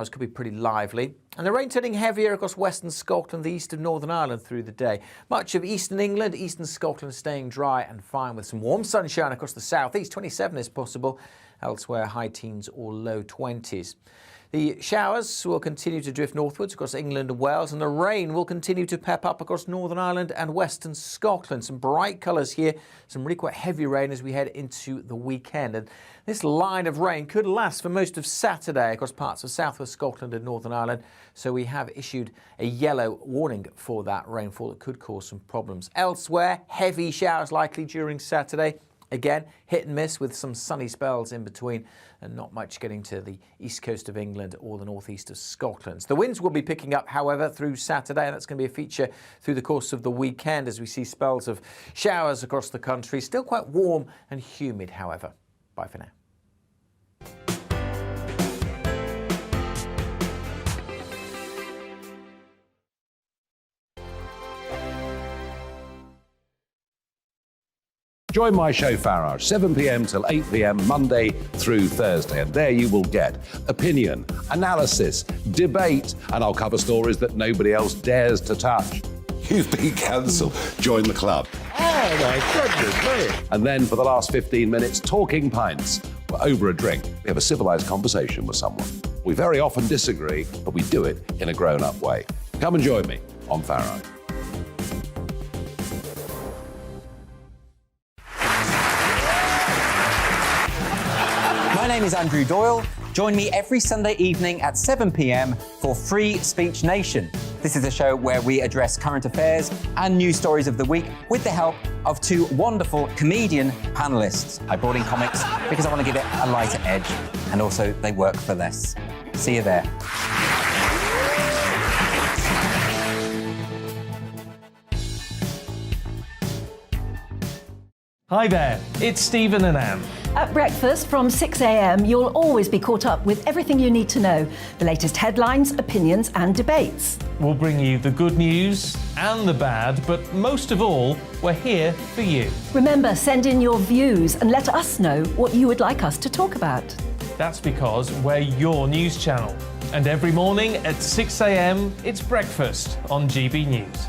Could be pretty lively, and the rain turning heavier across western Scotland, the east of Northern Ireland through the day. Much of eastern England, eastern Scotland staying dry and fine with some warm sunshine across the southeast. 27 is possible, elsewhere high teens or low 20s. The showers will continue to drift northwards across England and Wales, and the rain will continue to pep up across Northern Ireland and western Scotland. Some bright colours here, some really quite heavy rain as we head into the weekend. And this line of rain could last for most of Saturday across parts of southwest Scotland and Northern Ireland. So we have issued a yellow warning for that rainfall that could cause some problems. Elsewhere, heavy showers likely during Saturday. Again, hit and miss with some sunny spells in between and not much getting to the east coast of England or the northeast of Scotland. The winds will be picking up, however, through Saturday, and that's going to be a feature through the course of the weekend as we see spells of showers across the country. Still quite warm and humid, however. Bye for now. Join my show Farage, 7 p.m. till 8 p.m. Monday through Thursday, and there you will get opinion, analysis, debate, and I'll cover stories that nobody else dares to touch. You've been cancelled. Join the club. Oh my goodness me. And then for the last 15 minutes, talking pints. We're over a drink. We have a civilised conversation with someone. We very often disagree, but we do it in a grown-up way. Come and join me on Farage. My name is Andrew Doyle. Join me every Sunday evening at 7 p.m. for Free Speech Nation. This is a show where we address current affairs and news stories of the week with the help of two wonderful comedian panellists. I brought in comics because I want to give it a lighter edge, and also they work for less. See you there. Hi there, it's Stephen and Anne. At breakfast from 6 a.m, you'll always be caught up with everything you need to know, the latest headlines, opinions and debates. We'll bring you the good news and the bad, but most of all, we're here for you. Remember, send in your views and let us know what you would like us to talk about. That's because we're your news channel. And every morning at 6 a.m, it's breakfast on GB News.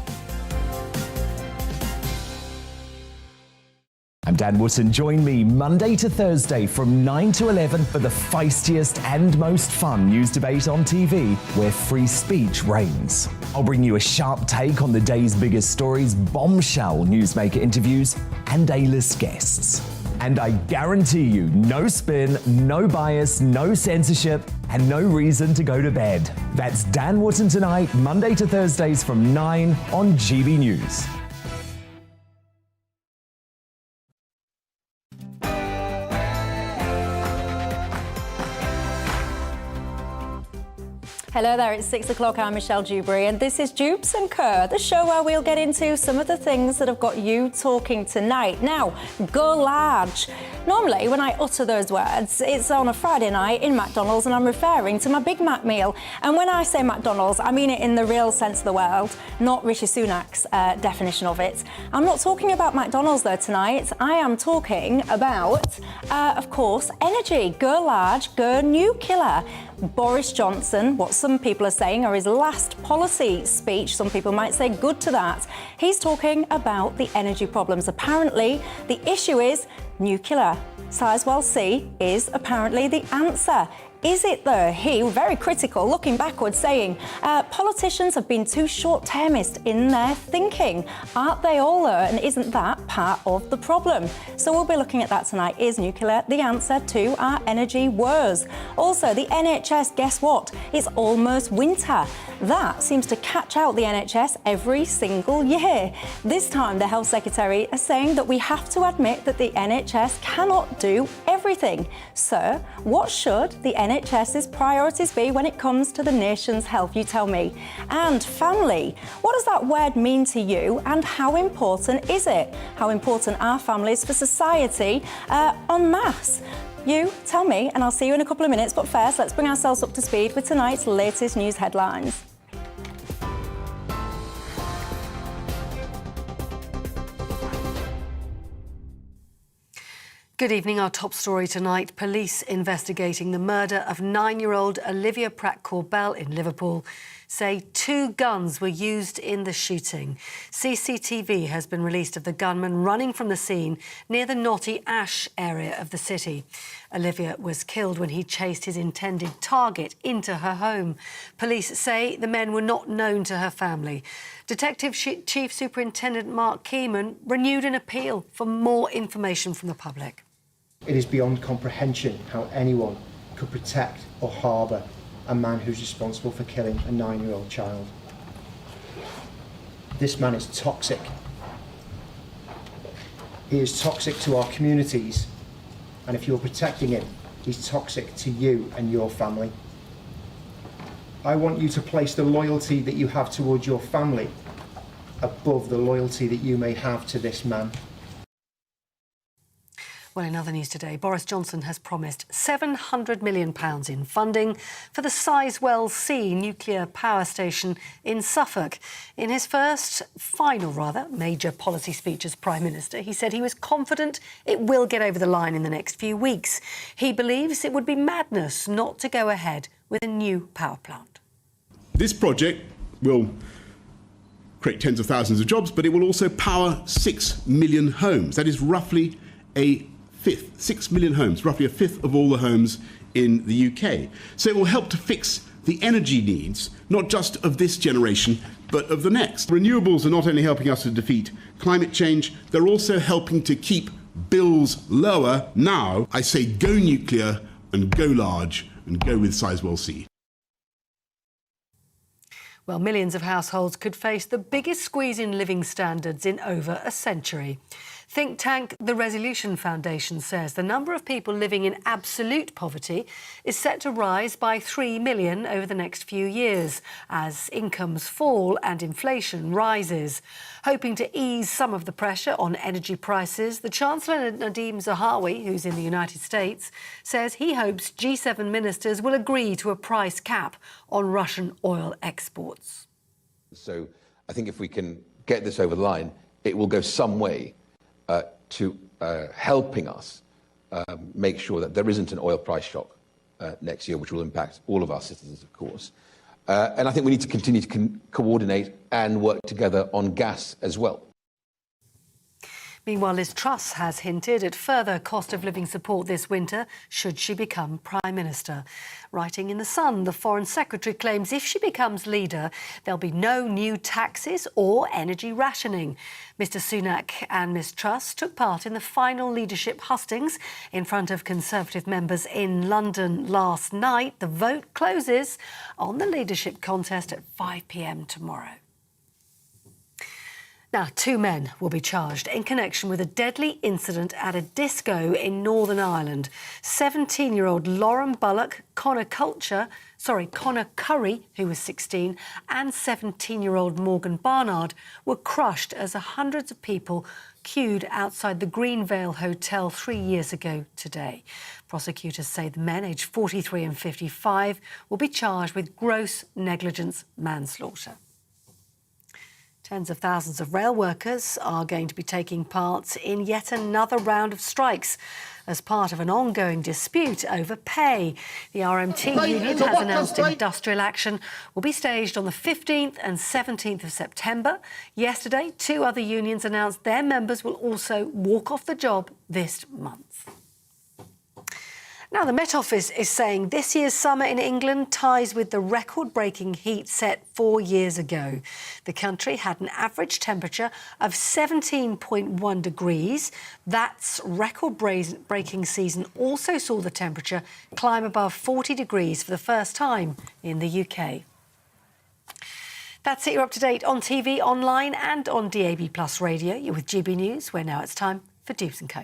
I'm Dan Wootton. Join me Monday to Thursday from 9 to 11 for the feistiest and most fun news debate on TV, where free speech reigns. I'll bring you a sharp take on the day's biggest stories, bombshell newsmaker interviews, and A-list guests. And I guarantee you, no spin, no bias, no censorship, and no reason to go to bed. That's Dan Wootton Tonight, Monday to Thursdays from 9 on GB News. Hello there, it's 6 o'clock, I'm Michelle Dewberry, and this is Dewbs and Co, the show where we'll get into some of the things that have got you talking tonight. Now, go large. Normally, when I utter those words, it's on a Friday night in McDonald's and I'm referring to my Big Mac meal. And when I say McDonald's, I mean it in the real sense of the word, not Rishi Sunak's definition of it. I'm not talking about McDonald's though tonight, I am talking about, of course, energy. Go large, go nuclear. Boris Johnson, what some people are saying are his last policy speech, some people might say good to that. He's talking about the energy problems. Apparently, the issue is nuclear. Sizewell C is apparently the answer. Is it though? He, very critical, looking backwards, saying politicians have been too short-termist in their thinking. Aren't they all though? And isn't that part of the problem? So we'll be looking at that tonight. Is nuclear the answer to our energy woes? Also, the NHS, guess what? It's almost winter. That seems to catch out the NHS every single year. This time, the Health Secretary is saying that we have to admit that the NHS cannot do everything. So, what should the NHS's priorities be when it comes to the nation's health? You tell me. And family, what does that word mean to you and how important is it? How important are families for society en masse? You tell me and I'll see you in a couple of minutes, but first let's bring ourselves up to speed with tonight's latest news headlines. Good evening. Our top story tonight. Police investigating the murder of 9-year-old Olivia Pratt-Corbell in Liverpool say 2 guns were used in the shooting. CCTV has been released of the gunman running from the scene near the Knotty Ash area of the city. Olivia was killed when he chased his intended target into her home. Police say the men were not known to her family. Detective Chief Superintendent Mark Keeman renewed an appeal for more information from the public. It is beyond comprehension how anyone could protect or harbour a man who's responsible for killing a 9-year-old child. This man is toxic. He is toxic to our communities, and if you're protecting him, he's toxic to you and your family. I want you to place the loyalty that you have towards your family above the loyalty that you may have to this man. Well, in other news today, Boris Johnson has promised £700 million in funding for the Sizewell C nuclear power station in Suffolk. In his final major policy speech as Prime Minister, he said he was confident it will get over the line in the next few weeks. He believes it would be madness not to go ahead with a new power plant. This project will create tens of thousands of jobs, but it will also power 6 million homes. That is roughly a fifth, 6 million homes, roughly a fifth of all the homes in the UK. So it will help to fix the energy needs, not just of this generation, but of the next. Renewables are not only helping us to defeat climate change, they're also helping to keep bills lower. Now, I say go nuclear and go large and go with Sizewell C. Well, millions of households could face the biggest squeeze in living standards in over a century. Think tank The Resolution Foundation says the number of people living in absolute poverty is set to rise by 3 million over the next few years as incomes fall and inflation rises. Hoping to ease some of the pressure on energy prices, the Chancellor Nadhim Zahawi, who's in the United States, says he hopes G7 ministers will agree to a price cap on Russian oil exports. So I think if we can get this over the line, it will go some way to helping us make sure that there isn't an oil price shock next year, which will impact all of our citizens, of course. And I think we need to continue to coordinate and work together on gas as well. Meanwhile, Liz Truss has hinted at further cost of living support this winter should she become Prime Minister. Writing in The Sun, the Foreign Secretary claims if she becomes leader, there'll be no new taxes or energy rationing. Mr Sunak and Ms Truss took part in the final leadership hustings in front of Conservative members in London last night. The vote closes on the leadership contest at 5 p.m. tomorrow. Now, 2 men will be charged in connection with a deadly incident at a disco in Northern Ireland. 17-year-old Lauren Bullock, Connor Curry, who was 16, and 17-year-old Morgan Barnard were crushed as hundreds of people queued outside the Greenvale Hotel 3 years ago today. Prosecutors say the men, aged 43 and 55, will be charged with gross negligence manslaughter. Tens of thousands of rail workers are going to be taking part in yet another round of strikes as part of an ongoing dispute over pay. The RMT union has announced industrial action will be staged on the 15th and 17th of September. Yesterday, 2 other unions announced their members will also walk off the job this month. Now, the Met Office is saying this year's summer in England ties with the record-breaking heat set 4 years ago. The country had an average temperature of 17.1 degrees. That's record-breaking season also saw the temperature climb above 40 degrees for the first time in the UK. That's it. You're up to date on TV, online and on DAB+ radio. You're with GB News, where now it's time for Dewbs & Co.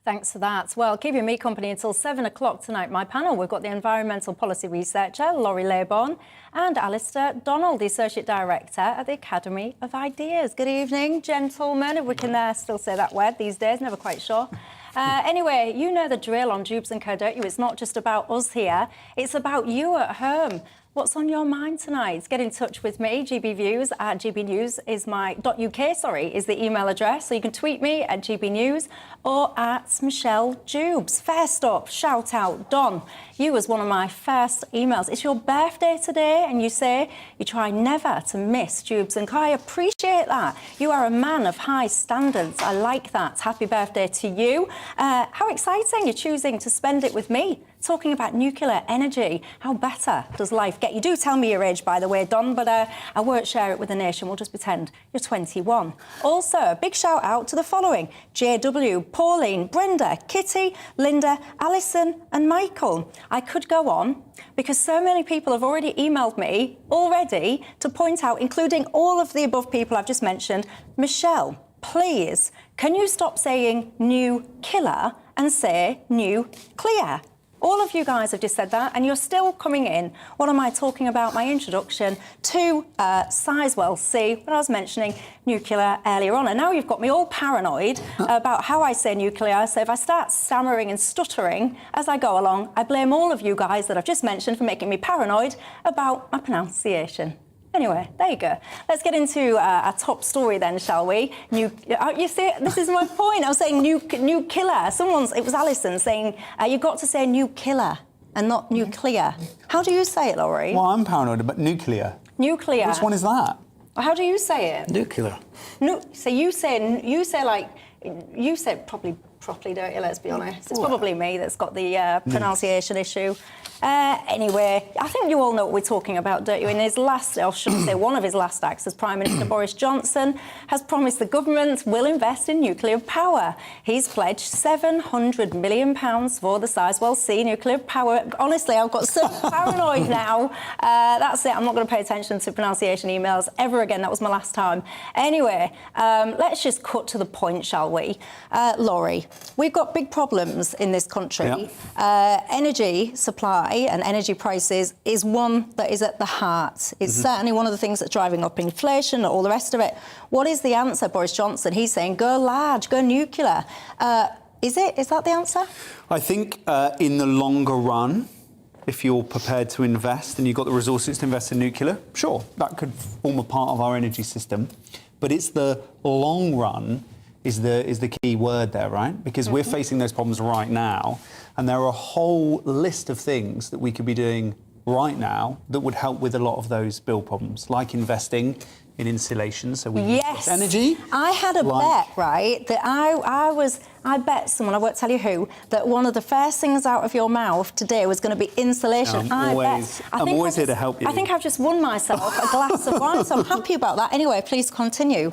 Thanks for that. Well, keeping me company until 7 o'clock tonight. My panel, we've got the environmental policy researcher, Laurie Laybon, and Alistair Donald, the Associate Director at the Academy of Ideas. Good evening, gentlemen, if we can still say that word these days, never quite sure. Anyway, you know the drill on Dewbs and Co, don't you? It's not just about us here. It's about you at home. What's on your mind tonight? Get in touch with me. GBViews at GBNews is my .uk, is the email address. So you can tweet me at GBNews or at Michelle Dewbs. First up, shout out, Don. You was one of my first emails. It's your birthday today, and you say you try never to miss Dewbs and Co. I appreciate that. You are a man of high standards. I like that. Happy birthday to you. How exciting you're choosing to spend it with me. Talking about nuclear energy. How better does life get? You do tell me your age, by the way, Don, but I won't share it with the nation. We'll just pretend you're 21. Also, a big shout out to the following: JW, Pauline, Brenda, Kitty, Linda, Alison and Michael. I could go on because so many people have already emailed me already to point out, including all of the above people I've just mentioned. Michelle, please, can you stop saying new killer and say new clear? All of you guys have just said that, and you're still coming in. What am I talking about? My introduction to Sizewell C, when I was mentioning nuclear earlier on. And now you've got me all paranoid about how I say nuclear. So if I start stammering and stuttering as I go along, I blame all of you guys that I've just mentioned for making me paranoid about my pronunciation. Anyway, there you go. Let's get into our top story then, shall we? You see, this is my point. I was saying new killer. It was Alison saying, you've got to say new killer and not nuclear. How do you say it, Laurie? Well, I'm paranoid about nuclear. Nuclear. Which one is that? How do you say it? Nuclear. No, so you say probably properly, don't you? Let's be honest. It's probably me that's got the pronunciation issue. Anyway, I think you all know what we're talking about, don't you? In his last, or should I say one of his last acts as Prime Minister, Boris Johnson has promised the government will invest in nuclear power. He's pledged £700 million for the Sizewell C nuclear power. Honestly, I've got so paranoid now. That's it. I'm not going to pay attention to pronunciation emails ever again. That was my last time. Anyway, let's just cut to the point, shall we? Laurie, we've got big problems in this country. Yep. Energy supply and energy prices is one that is at the heart. It's certainly one of the things that's driving up inflation and all the rest of it. What is the answer, Boris Johnson? He's saying go large, go nuclear. Is that the answer? I think in the longer run, if you're prepared to invest and you've got the resources to invest in nuclear, sure, that could form a part of our energy system. But it's the long run is the key word there, right? Because we're facing those problems right now, and there are a whole list of things that we could be doing right now that would help with a lot of those bill problems, like investing in insulation, so we use energy. I had a bet, right, that I bet someone, I won't tell you who, that one of the first things out of your mouth today was going to be insulation. I'm always here to help you. I think I've just won myself a glass of wine, so I'm happy about that. Anyway, please continue.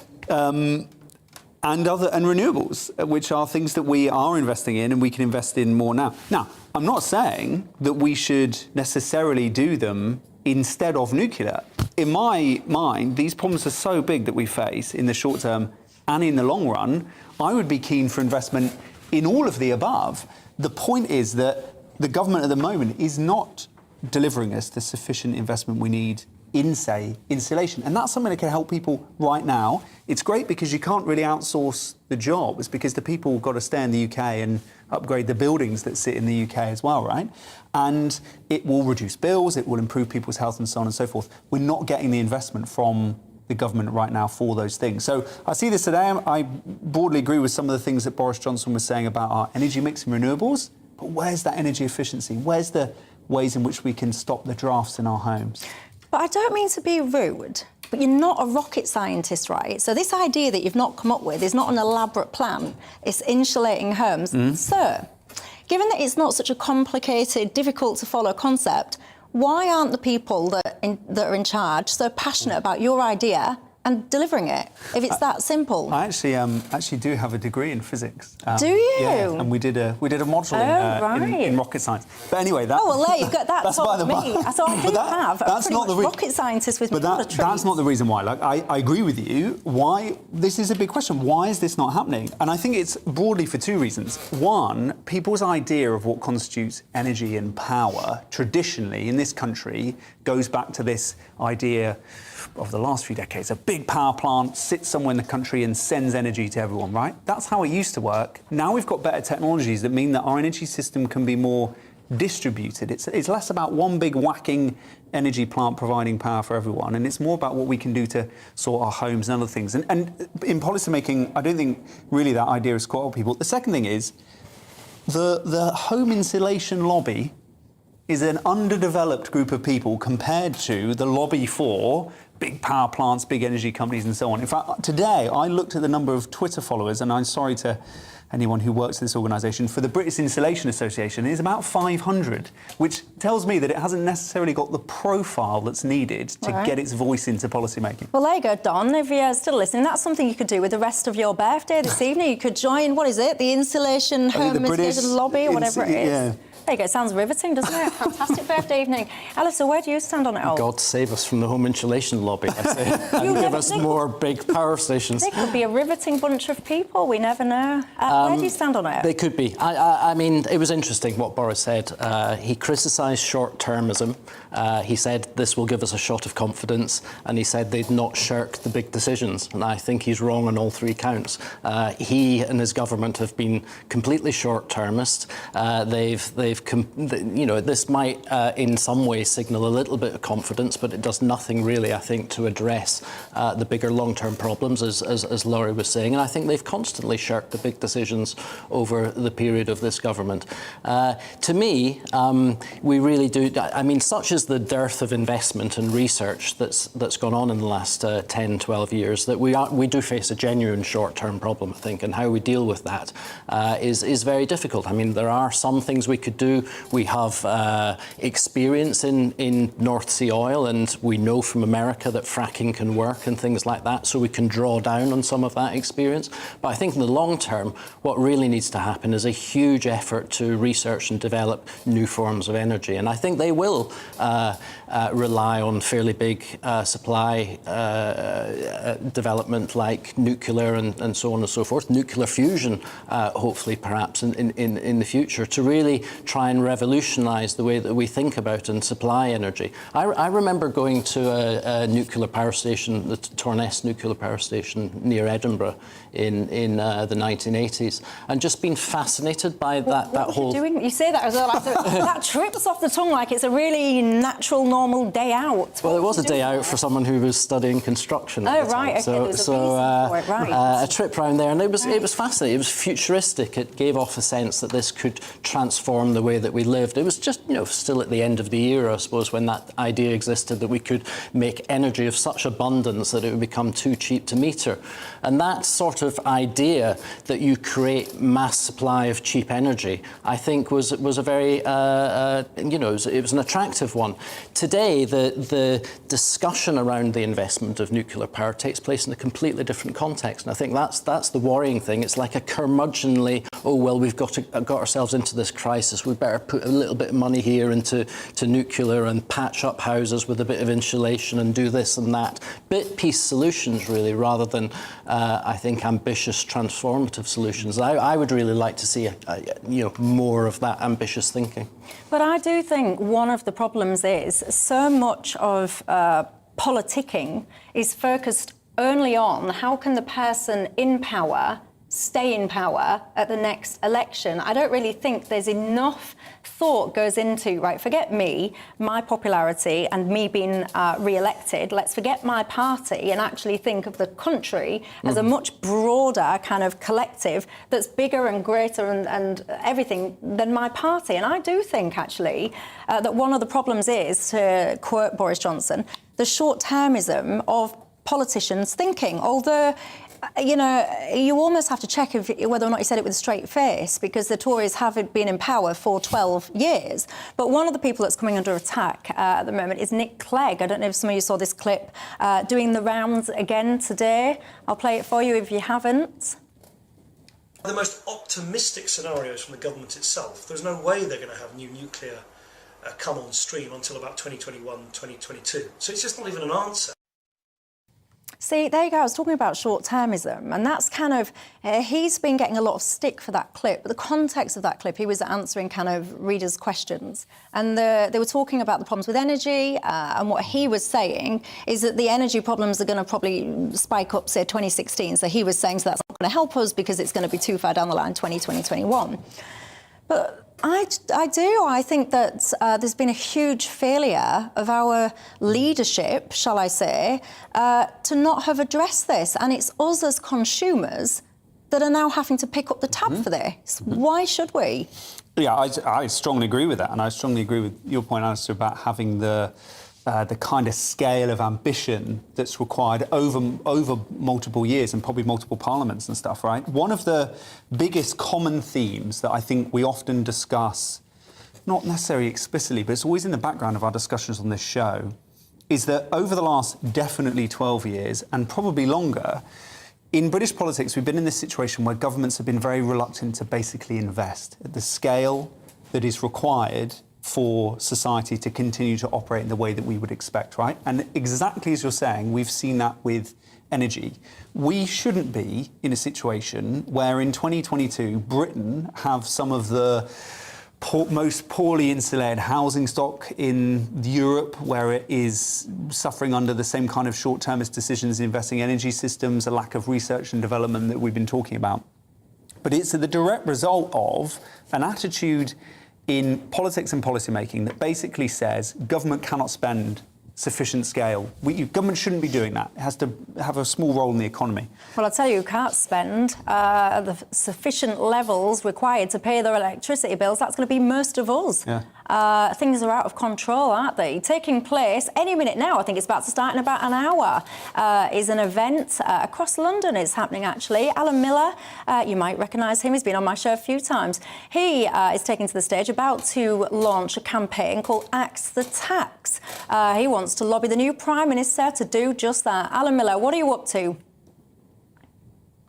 And renewables, which are things that we are investing in and we can invest in more now. Now, I'm not saying that we should necessarily do them instead of nuclear. In my mind, these problems are so big that we face in the short term and in the long run. I would be keen for investment in all of the above. The point is that the government at the moment is not delivering us the sufficient investment we need in, say, insulation. And that's something that can help people right now. It's great because you can't really outsource the jobs because the people have got to stay in the UK and upgrade the buildings that sit in the UK as well, right? And it will reduce bills, it will improve people's health and so on and so forth. We're not getting the investment from the government right now for those things. So I see this today. I broadly agree with some of the things that Boris Johnson was saying about our energy mix and renewables, but where's that energy efficiency? Where's the ways in which we can stop the drafts in our homes? But I don't mean to be rude, but you're not a rocket scientist, right? So this idea that you've not come up with is not an elaborate plan. It's insulating homes. So, given that it's not such a complicated, difficult to follow concept, why aren't the people that are in charge so passionate about your idea and delivering it, if it's that simple? I actually do have a degree in physics. Do you? Yeah, and we did a module in rocket science. But anyway, that... Oh, well, there you go. That's told me. So I do have a pretty much rocket scientist with me. But that's not the reason why. Like, I agree with you. Why? This is a big question. Why is this not happening? And I think it's broadly for two reasons. One, people's idea of what constitutes energy and power, traditionally, in this country, goes back to this idea of the last few decades. A big power plant sits somewhere in the country and sends energy to everyone, right? That's how it used to work. Now we've got better technologies that mean that our energy system can be more distributed. It's less about one big whacking energy plant providing power for everyone, and it's more about what we can do to sort our homes and other things. And in policy making, I don't think really that idea has caught up with people. The second thing is the home insulation lobby is an underdeveloped group of people compared to the lobby for big power plants, big energy companies and so on. In fact, today I looked at the number of Twitter followers, and I'm sorry to anyone who works at this organisation, for the British Insulation Association is about 500, which tells me that it hasn't necessarily got the profile that's needed to get its voice into policy making. Well, there you go, Don. If you're still listening, that's something you could do with the rest of your birthday this evening. You could join, what is it, the Insulation Home Insulation Lobby or whatever it is. Yeah. There you go, sounds riveting, doesn't it? Fantastic birthday evening. Alistair, where do you stand on it all? God save us from the home insulation lobby, I say, and give us more big power stations. They could be a riveting bunch of people, we never know. Where do you stand on it? They could be. I mean, it was interesting what Boris said. He criticised short-termism. He said this will give us a shot of confidence, and he said they'd not shirk the big decisions. And I think he's wrong on all three counts. He and his government have been completely short-termist. This might in some way signal a little bit of confidence, but it does nothing really, I think, to address the bigger long-term problems, as Laurie was saying. And I think they've constantly shirked the big decisions over the period of this government. To me, we really do. I mean, such is the dearth of investment and research that's gone on in the last 10, 12 years that we do face a genuine short-term problem, I think, and how we deal with that is very difficult. I mean, there are some things we could do. We have experience in North Sea oil, and we know from America that fracking can work and things like that, so we can draw down on some of that experience. But I think in the long term, what really needs to happen is a huge effort to research and develop new forms of energy. And I think they will rely on fairly big supply development like nuclear and so on and so forth, nuclear fusion, hopefully perhaps in the future, to really try and revolutionise the way that we think about and supply energy. I remember going to a nuclear power station, the Torness nuclear power station near Edinburgh in the 1980s, and just being fascinated by that whole... You say that as well. That trips off the tongue like it's a really natural, normal day out. Well, it was a day out for someone who was studying construction at the time. Okay, So a trip round there, and it was fascinating. It was futuristic. It gave off a sense that this could transform the way that we lived. It was just, still at the end of the era, I suppose, when that idea existed that we could make energy of such abundance that it would become too cheap to meter. And that sort of idea that you create mass supply of cheap energy, I think was a very, it was an attractive one. Today, the discussion around the investment of nuclear power takes place in a completely different context. And I think that's the worrying thing. It's like a curmudgeonly, we've got ourselves into this crisis, we better put a little bit of money here into nuclear and patch up houses with a bit of insulation and do this and that. Bit-piece solutions, really, rather than, I think, ambitious transformative solutions. I would really like to see, more of that ambitious thinking. But I do think one of the problems is so much of politicking is focused only on how can the person in power stay in power at the next election. I don't really think there's enough thought goes into, forget me, my popularity and me being re-elected. Let's forget my party and actually think of the country as a much broader kind of collective that's bigger and greater and everything than my party. And I do think, actually, that one of the problems is, to quote Boris Johnson, the short-termism of politicians' thinking. Although, you almost have to check whether or not he said it with a straight face, because the Tories have been in power for 12 years. But one of the people that's coming under attack at the moment is Nick Clegg. I don't know if some of you saw this clip doing the rounds again today. I'll play it for you if you haven't. The most optimistic scenarios from the government itself, there's no way they're going to have new nuclear come on stream until about 2021, 2022. So it's just not even an answer. See, there you go. I was talking about short-termism, and that's kind of... he's been getting a lot of stick for that clip. But the context of that clip, he was answering kind of readers' questions. And they were talking about the problems with energy, and what he was saying is that the energy problems are going to probably spike up, say, 2016. So he was saying, so that's not going to help us because it's going to be too far down the line, 2021. But... I think that there's been a huge failure of our leadership, shall I say, to not have addressed this. And it's us as consumers that are now having to pick up the tab for this. Why should we? Yeah, I strongly agree with that. And I strongly agree with your point, Alistair, about having the kind of scale of ambition that's required over multiple years and probably multiple parliaments and stuff, right? One of the biggest common themes that I think we often discuss, not necessarily explicitly, but it's always in the background of our discussions on this show, is that over the last definitely 12 years, and probably longer, in British politics, we've been in this situation where governments have been very reluctant to basically invest at the scale that is required for society to continue to operate in the way that we would expect, right? And exactly as you're saying, we've seen that with energy. We shouldn't be in a situation where in 2022, Britain have some of the most poorly insulated housing stock in Europe, where it is suffering under the same kind of short-termist decisions, investing in energy systems, a lack of research and development that we've been talking about. But it's the direct result of an attitude in politics and policymaking that basically says government cannot spend sufficient scale. Government shouldn't be doing that. It has to have a small role in the economy. Well, I'll tell you, who can't spend the sufficient levels required to pay their electricity bills. That's going to be most of us. Yeah. Things are out of control, aren't they? Taking place any minute now. I think it's about to start in about an hour. Is an event across London. Is happening actually. Alan Miller, you might recognise him. He's been on my show a few times. He is taking to the stage, about to launch a campaign called Axe the Tax. He wants to lobby the new Prime Minister to do just that. Alan Miller, what are you up to?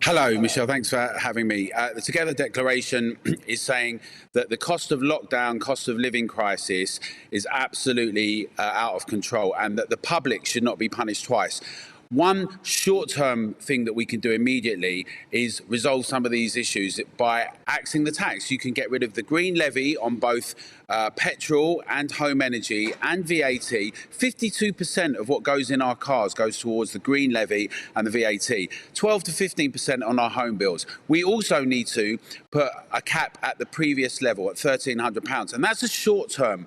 Hello, Michelle. Thanks for having me. The Together Declaration is saying that the cost of lockdown, cost of living crisis is absolutely out of control, and that the public should not be punished twice. One short-term thing that we can do immediately is resolve some of these issues by axing the tax. You can get rid of the green levy on both petrol and home energy and VAT. 52% of what goes in our cars goes towards the green levy and the VAT. 12 to 15% on our home bills. We also need to put a cap at the previous level at £1,300. And that's a short-term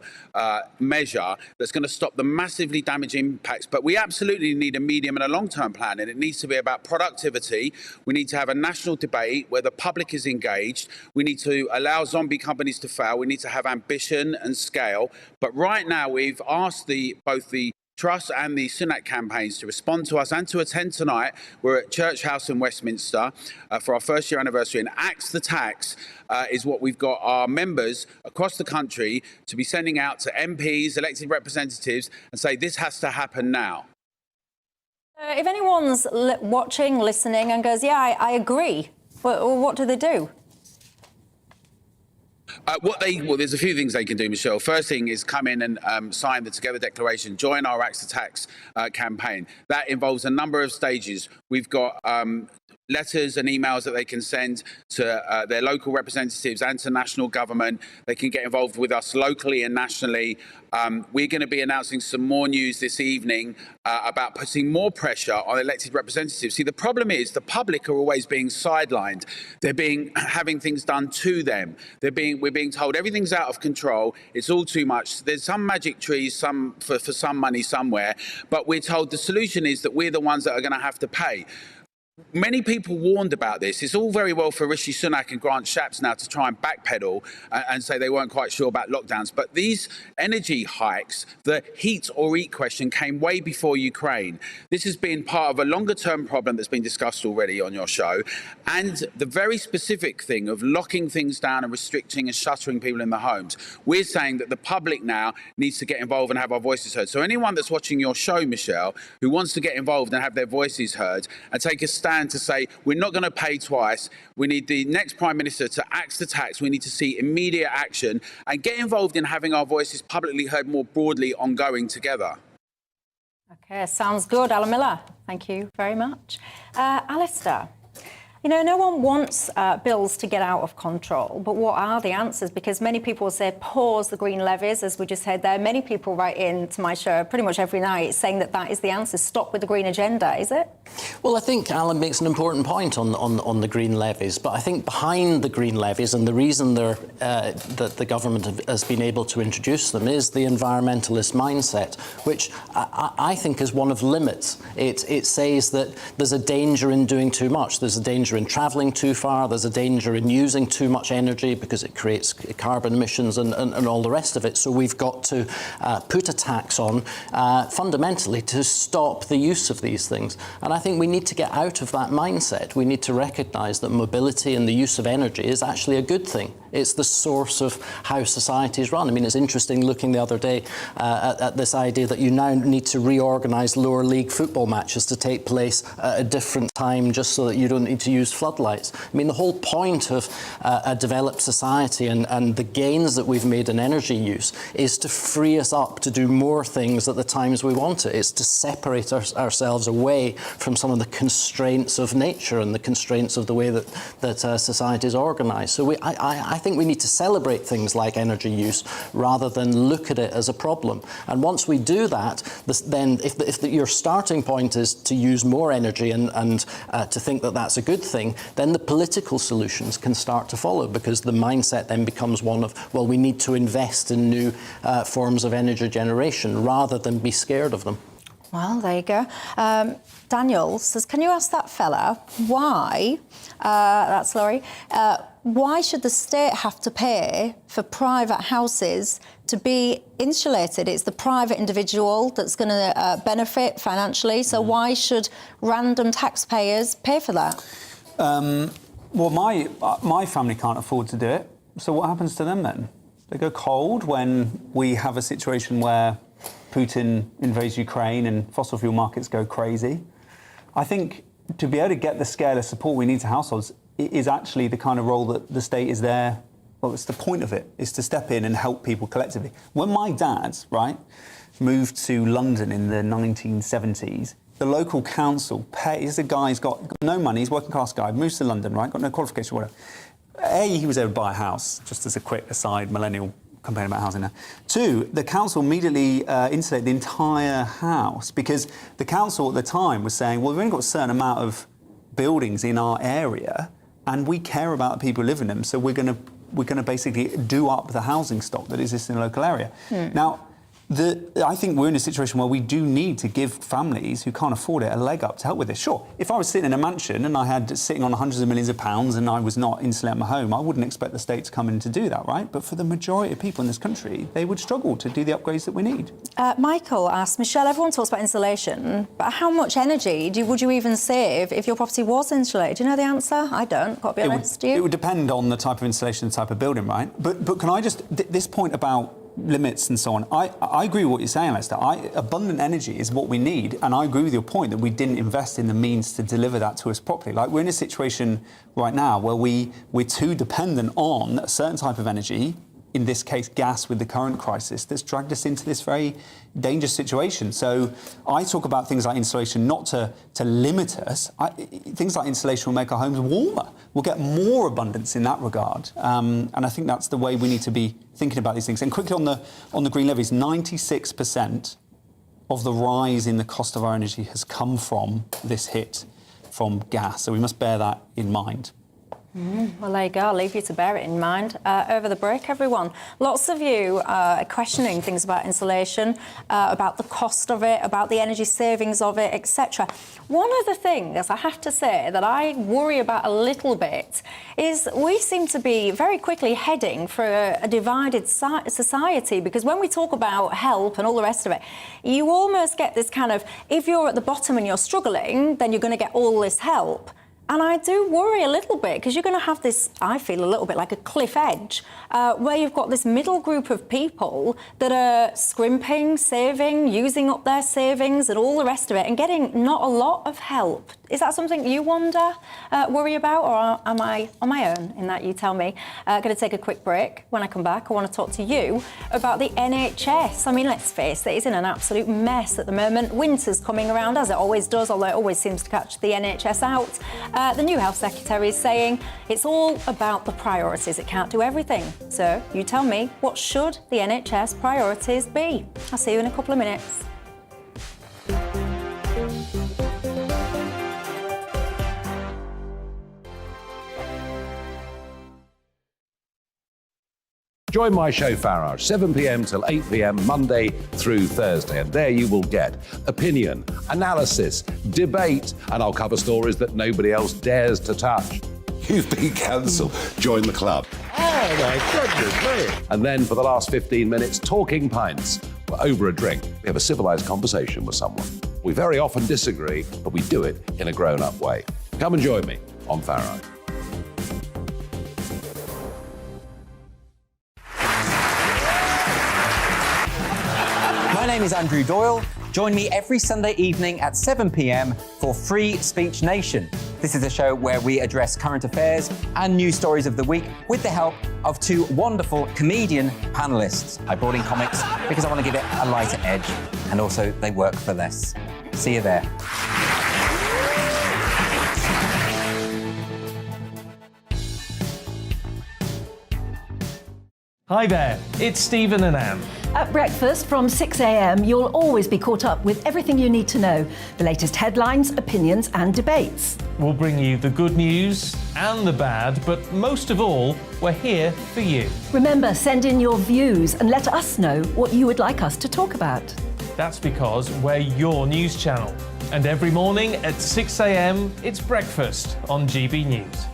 measure that's going to stop the massively damaging impacts. But we absolutely need a medium and a long-term plan, and it needs to be about productivity. We need to have a national debate where the public is engaged. We need to allow zombie companies to fail. We need to have ambition and scale. But right now, we've asked both the Truss and the Sunak campaigns to respond to us and to attend tonight. We're at Church House in Westminster for our first year anniversary, and Axe the Tax is what we've got our members across the country to be sending out to MPs, elected representatives, and say this has to happen now. If anyone's watching, listening, and goes, yeah, I agree, what do they do? Well, there's a few things they can do, Michelle. First thing is come in and sign the Together Declaration, join our Axe the Tax campaign. That involves a number of stages. We've got letters and emails that they can send to their local representatives and to national government. They can get involved with us locally and nationally. We're going to be announcing some more news this evening about putting more pressure on elected representatives. See, the problem is the public are always being sidelined. They're having things done to them. We're being told everything's out of control. It's all too much. There's some magic trees, for some money somewhere, but we're told the solution is that we're the ones that are going to have to pay. Many people warned about this. It's all very well for Rishi Sunak and Grant Shapps now to try and backpedal and say they weren't quite sure about lockdowns. But these energy hikes, the heat or eat question, came way before Ukraine. This has been part of a longer-term problem that's been discussed already on your show. And the very specific thing of locking things down and restricting and shuttering people in the homes, we're saying that the public now needs to get involved and have our voices heard. So anyone that's watching your show, Michelle, who wants to get involved and have their voices heard and take a stand to say we're not going to pay twice. We need the next Prime Minister to axe the tax. We need to see immediate action and get involved in having our voices publicly heard more broadly ongoing together. Okay, sounds good. Alan Miller, thank you very much. Alistair, you know, no one wants bills to get out of control, but what are the answers? Because many people say pause the green levies, as we just heard there. Many people write in to my show pretty much every night saying that that is the answer. Stop with the green agenda, is it? Well, I think Alan makes an important point on the green levies, but I think behind the green levies, and the reason that the government has been able to introduce them, is the environmentalist mindset, which I think is one of limits. It says that there's a danger in doing too much. There's a danger in travelling too far. There's a danger in using too much energy because it creates carbon emissions and all the rest of it. So we've got to put a tax on fundamentally to stop the use of these things. And I think we need to get out of that mindset. We need to recognise that mobility and the use of energy is actually a good thing. It's the source of how societies run. I mean, it's interesting looking the other day at this idea that you now need to reorganise lower league football matches to take place at a different time just so that you don't need to use floodlights. I mean, the whole point of a developed society and the gains that we've made in energy use is to free us up to do more things at the times we want it. It's to separate ourselves away from some of the constraints of nature and the constraints of the way that society is organised. So I think we need to celebrate things like energy use rather than look at it as a problem. And once we do that, then if your starting point is to use more energy and to think that that's a good thing, then the political solutions can start to follow, because the mindset then becomes one of, well, we need to invest in new forms of energy generation rather than be scared of them. Well, there you go. Daniel says, can you ask that fella why, that's Laurie, why should the state have to pay for private houses to be insulated? It's the private individual that's going to benefit financially, so why should random taxpayers pay for that? Well, my family can't afford to do it, so what happens to them then? They go cold when we have a situation where Putin invades Ukraine and fossil fuel markets go crazy. I think to be able to get the scale of support we need to households is actually the kind of role that the state is there. Well, it's the point of it, is to step in and help people collectively. When my dad, right, moved to London in the 1970s, the local council he's a guy, he's got no money, he's a working class guy, moves to London, right, got no qualification, whatever. He was able to buy a house, just as a quick aside, millennial complaining about housing now. 2, the council immediately insulated the entire house, because the council at the time was saying, well, we've only got a certain amount of buildings in our area and we care about the people who live in them, so we're going to basically do up the housing stock that exists in the local area. Now, I think we're in a situation where we do need to give families who can't afford it a leg up to help with this. Sure, if I was sitting in a mansion and I had sitting on hundreds of millions of pounds and I was not insulating my home, I wouldn't expect the state to come in to do that, right? But for the majority of people in this country, they would struggle to do the upgrades that we need. Michael asks, Michelle, everyone talks about insulation, but how much energy would you even save if your property was insulated? Do you know the answer? I don't, got to be honest. Do you? It would depend on the type of insulation, the type of building, right? But can I just, this point about limits and so on, I agree with what you're saying, Lester. Abundant energy is what we need, and I agree with your point that we didn't invest in the means to deliver that to us properly. Like, we're in a situation right now where we're too dependent on a certain type of energy, in this case gas with the current crisis, that's dragged us into this very dangerous situation. So I talk about things like insulation not to limit us. Things like insulation will make our homes warmer. We'll get more abundance in that regard. And I think that's the way we need to be thinking about these things. And quickly on the green levies, 96% of the rise in the cost of our energy has come from this hit from gas. So we must bear that in mind. Well, there you go. I'll leave you to bear it in mind. Over the break, everyone. Lots of you are questioning things about insulation, about the cost of it, about the energy savings of it, etc. One of the things I have to say that I worry about a little bit is we seem to be very quickly heading for a divided society, because when we talk about help and all the rest of it, you almost get this kind of, if you're at the bottom and you're struggling, then you're going to get all this help. And I do worry a little bit because you're going to have this, I feel a little bit like a cliff edge, where you've got this middle group of people that are scrimping, saving, using up their savings and all the rest of it and getting not a lot of help. Is that something you worry about, or am I on my own in that? You tell me. Going to take a quick break. When I come back, I want to talk to you about the NHS. I mean, let's face it, it's in an absolute mess at the moment. Winter's coming around, as it always does, although it always seems to catch the NHS out. The new Health Secretary is saying it's all about the priorities. It can't do everything. So you tell me, what should the NHS priorities be? I'll see you in a couple of minutes. Join my show Farage, 7 p.m. till 8 p.m. Monday through Thursday, and there you will get opinion, analysis, debate, and I'll cover stories that nobody else dares to touch. You've been cancelled. Join the club. Oh my goodness me. And then for the last 15 minutes, talking pints. We're over a drink. We have a civilised conversation with someone. We very often disagree, but we do it in a grown-up way. Come and join me on Farage. My name is Andrew Doyle. Join me every Sunday evening at 7 p.m. for Free Speech Nation. This is a show where we address current affairs and news stories of the week with the help of two wonderful comedian panellists. I brought in comics because I want to give it a lighter edge, and also they work for less. See you there. Hi there, it's Stephen and Anne. At breakfast from 6 a.m, you'll always be caught up with everything you need to know, the latest headlines, opinions and debates. We'll bring you the good news and the bad, but most of all, we're here for you. Remember, send in your views and let us know what you would like us to talk about. That's because we're your news channel. And every morning at 6 a.m, it's breakfast on GB News.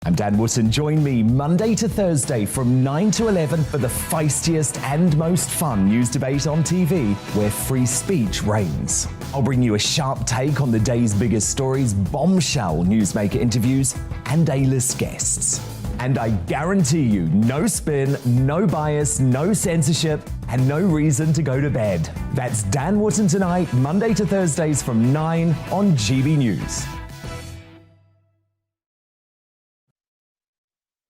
I'm Dan Wootton. Join me Monday to Thursday from 9 to 11 for the feistiest and most fun news debate on TV, where free speech reigns. I'll bring you a sharp take on the day's biggest stories, bombshell newsmaker interviews, and A-list guests. And I guarantee you, no spin, no bias, no censorship, and no reason to go to bed. That's Dan Wootton tonight, Monday to Thursdays from 9 on GB News.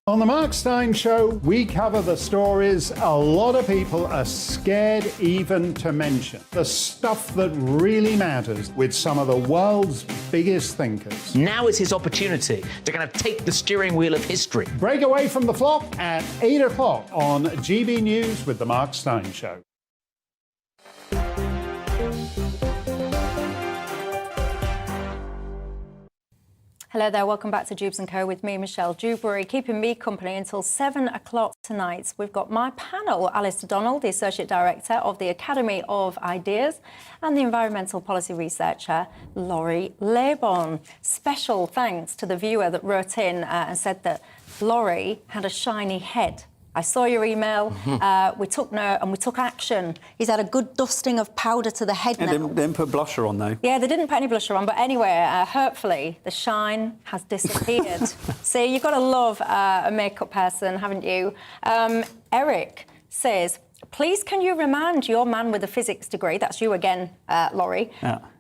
On the Mark Steyn Show, we cover the stories a lot of people are scared even to mention. The stuff that really matters with some of the world's biggest thinkers. Now is his opportunity to kind of take the steering wheel of history. Break away from the flock at 8 o'clock on GB News with the Mark Steyn Show. Hello there, welcome back to Dewbs & Co with me, Michelle Dewberry, keeping me company until 7 o'clock tonight. We've got my panel, Alistair Donald, the Associate Director of the Academy of Ideas, and the Environmental Policy Researcher, Laurie Laybon. Special thanks to the viewer that wrote in and said that Laurie had a shiny head. I saw your email, we took note and we took action. He's had a good dusting of powder to the head now. They didn't put blusher on, though. Yeah, they didn't put any blusher on, but anyway, hopefully the shine has disappeared. See, you've got to love a makeup person, haven't you? Eric says, please can you remind your man with a physics degree, that's you again, Laurie,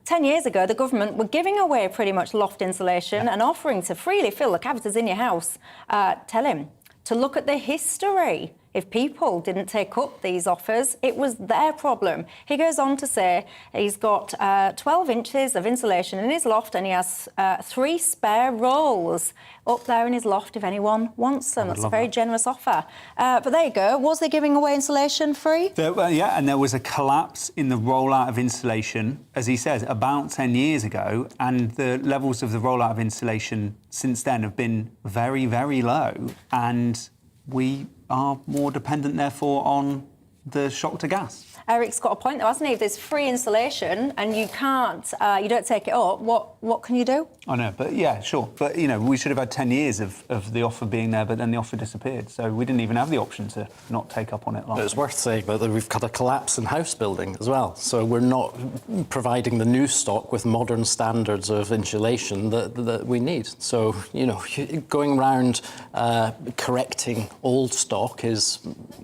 10 years ago, the government were giving away pretty much loft insulation and offering to freely fill the cavities in your house. Tell him to look at the history. If people didn't take up these offers, it was their problem. He goes on to say he's got 12 inches of insulation in his loft and he has 3 spare rolls up there in his loft if anyone wants them. That's a very generous offer. But there you go. Was they giving away insulation free? Yeah, and there was a collapse in the rollout of insulation, as he says, about 10 years ago, and the levels of the rollout of insulation since then have been very, very low, and we are more dependent, therefore, on the shock to gas. Eric's got a point though, hasn't he? If there's free insulation and you can't, you don't take it up, what can you do? I know, but yeah, sure. But, you know, we should have had 10 years of the offer being there, but then the offer disappeared. So we didn't even have the option to not take up on it last It's worth saying that we've got a collapse in house building as well. So we're not providing the new stock with modern standards of insulation that we need. So, you know, going around correcting old stock is,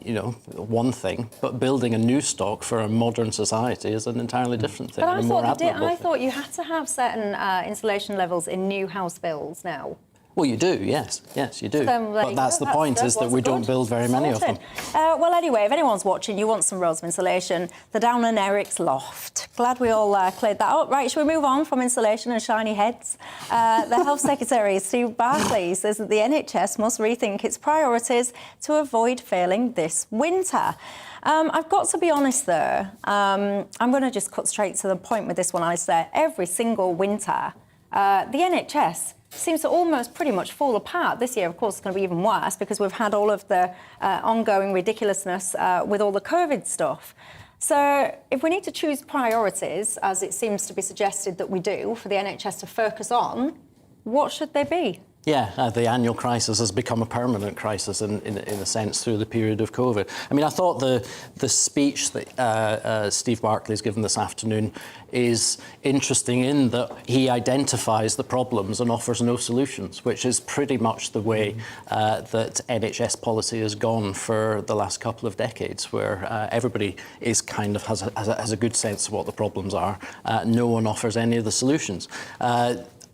you know, one thing, but building a new stock for a modern society is an entirely different thing. But I thought you had to have certain insulation levels in new house builds now. Well, you do, yes, you do. But that's the point, is that we don't build very many of them. Well, anyway, if anyone's watching, you want some rows of insulation, they're down in Eric's loft. Glad we all cleared that up. Right, shall we move on from insulation and shiny heads? The Health Secretary, Steve Barclay, says that the NHS must rethink its priorities to avoid failing this winter. I've got to be honest, though. I'm going to just cut straight to the point with this one. I say every single winter, the NHS seems to almost pretty much fall apart. This year, of course, it's going to be even worse because we've had all of the ongoing ridiculousness with all the COVID stuff. So if we need to choose priorities, as it seems to be suggested that we do, for the NHS to focus on, what should they be? Yeah, the annual crisis has become a permanent crisis in a sense through the period of COVID. I mean, I thought the speech that Steve Barclay's given this afternoon is interesting in that he identifies the problems and offers no solutions, which is pretty much the way that NHS policy has gone for the last couple of decades, where everybody is kind of has a good sense of what the problems are. No one offers any of the solutions.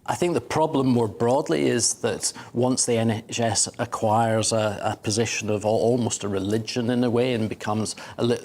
I think the problem more broadly is that once the NHS acquires a position of almost a religion in a way and becomes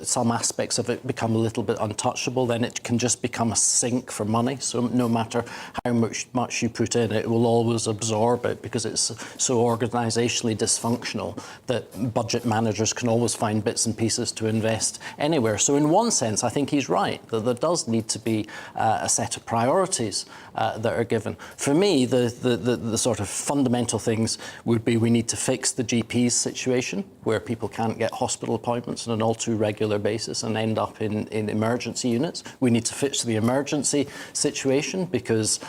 some aspects of it become a little bit untouchable, then it can just become a sink for money. So no matter how much you put in, it will always absorb it because it's so organisationally dysfunctional that budget managers can always find bits and pieces to invest anywhere. So in one sense, I think he's right, that there does need to be a set of priorities that are given. For me, the sort of fundamental things would be we need to fix the GP's situation, where people can't get hospital appointments on an all too regular basis and end up in emergency units. We need to fix the emergency situation because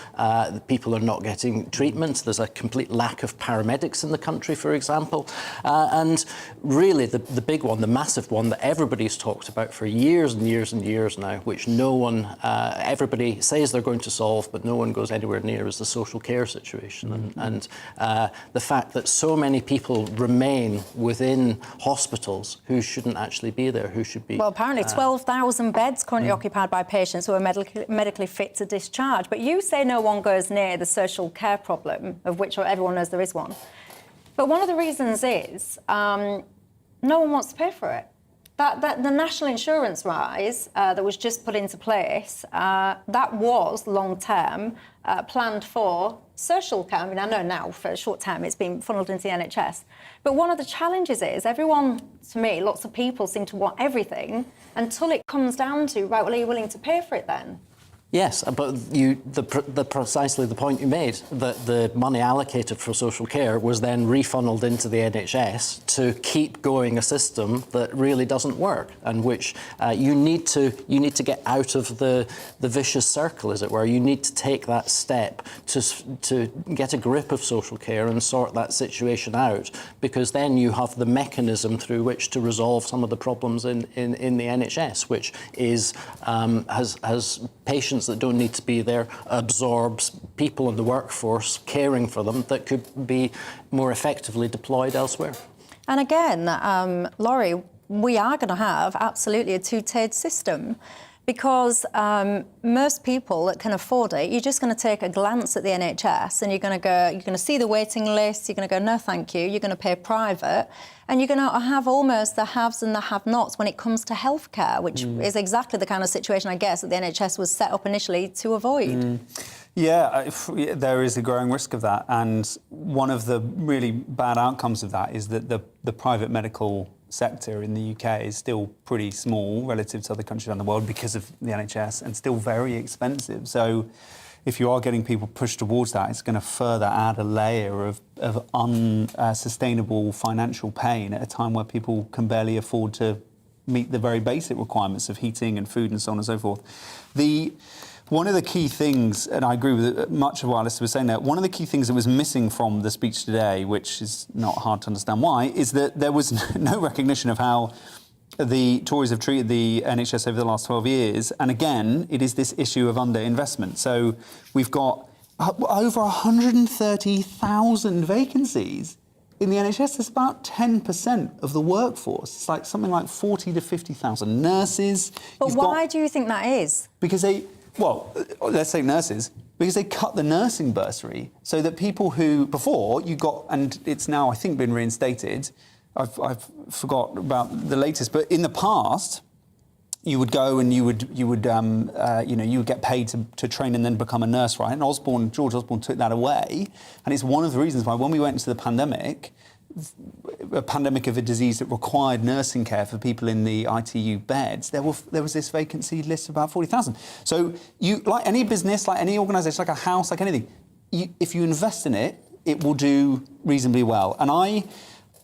people are not getting treatment. There's a complete lack of paramedics in the country, for example. And really, the big one, the massive one that everybody's talked about for years and years and years now, which no one, everybody says they're going to solve, but no one goes anywhere near, is the social care situation. And the fact that so many people remain within hospitals who shouldn't actually be there, who should be... Well, apparently 12,000 beds currently occupied by patients who are medically fit to discharge. But you say no one goes near the social care problem, of which everyone knows there is one. But one of the reasons is no one wants to pay for it. That the national insurance rise that was just put into place, that was long-term planned for social care. I mean, I know now for short-term it's been funneled into the NHS. But one of the challenges is everyone, to me, lots of people seem to want everything until it comes down to, right, well, are you willing to pay for it then? Yes, but precisely the point you made, that the money allocated for social care was then refunneled into the NHS to keep going a system that really doesn't work, and which you need to get out of the vicious circle, as it were. You need to take that step to get a grip of social care and sort that situation out, because then you have the mechanism through which to resolve some of the problems in the NHS, which is has patients that don't need to be there, absorbs people in the workforce caring for them that could be more effectively deployed elsewhere. And again, Laurie, we are going to have absolutely a two-tiered system, because most people that can afford it, you're just going to take a glance at the NHS and you're going to see the waiting list, you're going to go, no, thank you, you're going to pay private, and you're going to have almost the haves and the have-nots when it comes to healthcare, which is exactly the kind of situation, I guess, that the NHS was set up initially to avoid. Yeah, there is a growing risk of that, and one of the really bad outcomes of that is that the private medical sector in the UK is still pretty small relative to other countries around the world because of the NHS, and still very expensive. So if you are getting people pushed towards that, it's going to further add a layer of unsustainable financial pain at a time where people can barely afford to meet the very basic requirements of heating and food and so on and so forth. One of the key things, and I agree with much of what Alistair was saying there, one of the key things that was missing from the speech today, which is not hard to understand why, is that there was no recognition of how the Tories have treated the NHS over the last 12 years. And again, it is this issue of underinvestment. So we've got over 130,000 vacancies in the NHS. That's about 10% of the workforce. It's like something like 40 to 50,000 nurses. But why do you think that is? Because let's say nurses, because they cut the nursing bursary so that people who before you got, and it's now I think been reinstated, I've forgot about the latest, but in the past you would go and you would get paid to train and then become a nurse, right? And George Osborne took that away, and it's one of the reasons why when we went into the pandemic, a pandemic of a disease that required nursing care for people in the ITU beds, there was this vacancy list of about 40,000. So you, like any business, like any organisation, like a house, like anything, if you invest in it, it will do reasonably well. And